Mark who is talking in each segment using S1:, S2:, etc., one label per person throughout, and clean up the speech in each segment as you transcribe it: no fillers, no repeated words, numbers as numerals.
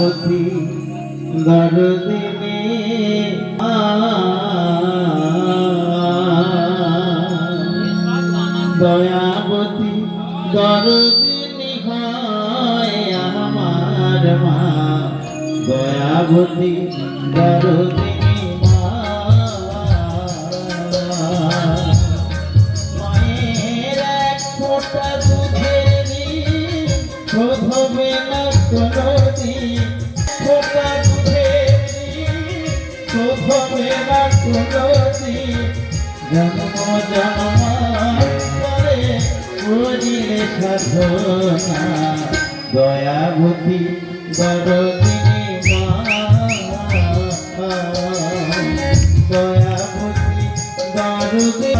S1: দয়াবতী দরদিনী দয়াবতী দরদিনী হয় আমার মা দয়াবতী দরদিনী মায়ের এক ফোঁটা দুধের শোধ হবে না কোনোদিন ফোঁটা দুধের শোধ হবে না কোনোদিন জন্ম জন্মান্তরে করিলে সাধনা দয়াবতী দরদিনী মা দয়াবতী দরদিনী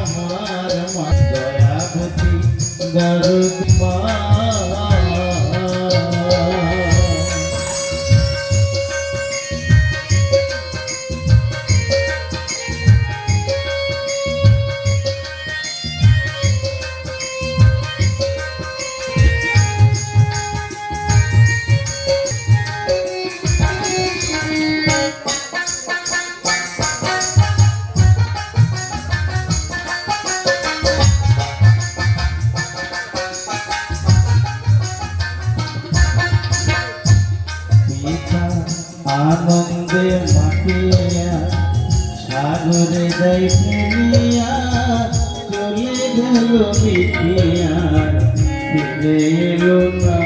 S1: আমার মা দয়াবতী দরদিনী মা আনন্দে মাতিয়া সাগরে যাই ফিরিয়া চলে গেল বিটিয়া ফিরে এলো না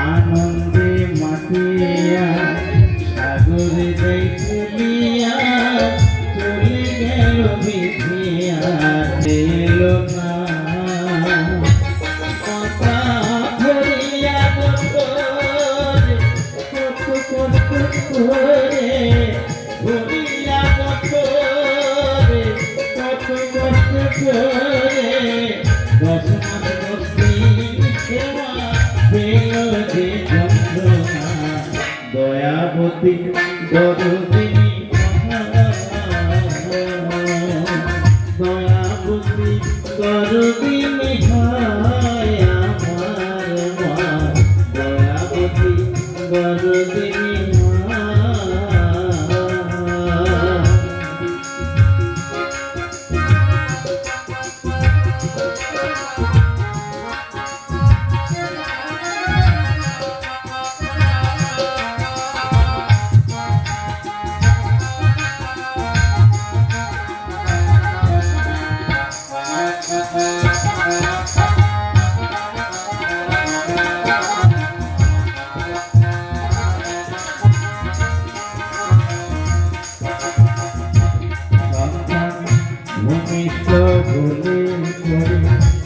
S1: আনন্দে মাতিয়া সাগরে যাই ফিরিয়া চলে গেল বিটিয়া এলো না দয়াবতী দরদিনী দয়াবতী দরদিনী হয় আমার মা দয়াবতী দরদিনী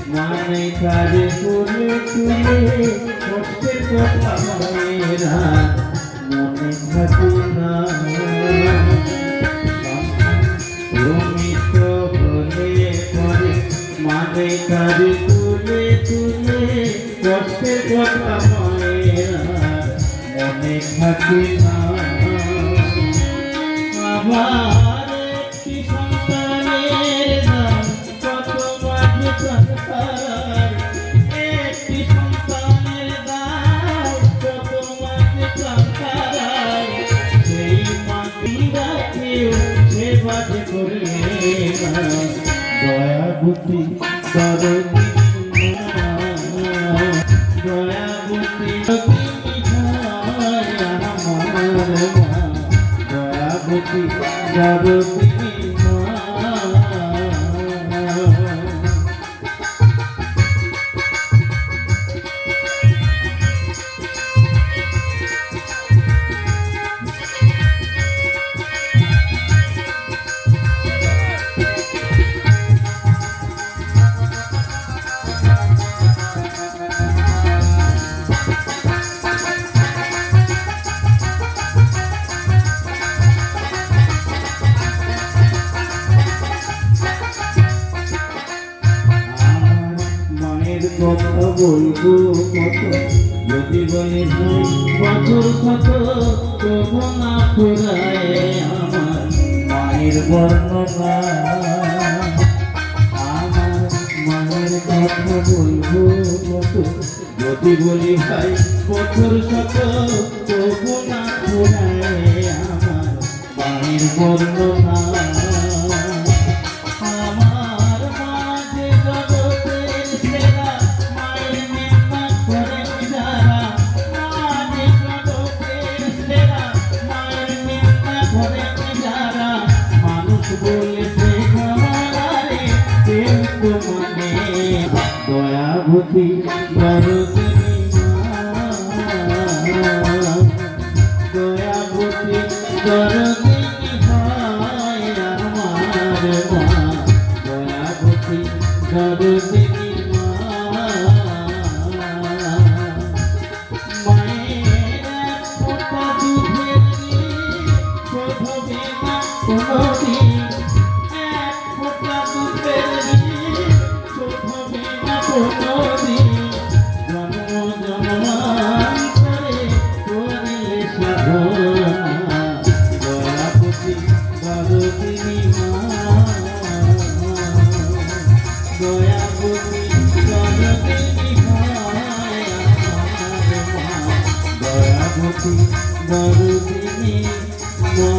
S1: মানে কারে তুলে তুলে কষ্টের কথা মায়েরা মনে থাকে না ভূমিষ্ঠ বলে পরে মানে কারে তুলে তুলে কষ্টের কথা মায়েরা মনে থাকে না আমার একটি সন্তানের দাম কত মাঝে একটি সন্তানের দাম কত মাঝে সেই মাটিরা কেউ সেবাতে করলে না দয়াবতী দরদিনী দয়াবতী দয়াবতী দরদিনী কথা বলবো কত যদি বলে বছর কত তবু না ফুরায় আমার মায়ের বর্ণনা আমার মনের কথা বলবো কত, যদি বলি ভাই বছর শত, তবু না ফুরায় আমার মায়ের বর্ণনা। আমার মা যে জগতের সেরা, মায়ের মেঘনা করেন যারা, মা যে জগতের সেরা, মায়ের মেঘনা করেন যারা, মানুষ বলেছে খামারে কেউ তো মানে দয়াবতী দরদিনী মা, দয়াবতী দরদিনী হয় আমার মা, দয়াবতী দরদিনী মা। মায়ের এক ফোঁটা দুধের নীল শোধবে না কোনোদিন, এক ফোঁটা দুধের নীল শোধবে না কোনোদিন, জন্ম জন্মান্তরে করিলে সাধনা, দয়াবতী দরদিনী মা, দয়াবতী দরদিনী হয় আমার মা, দয়াবতী দরদিনী মা।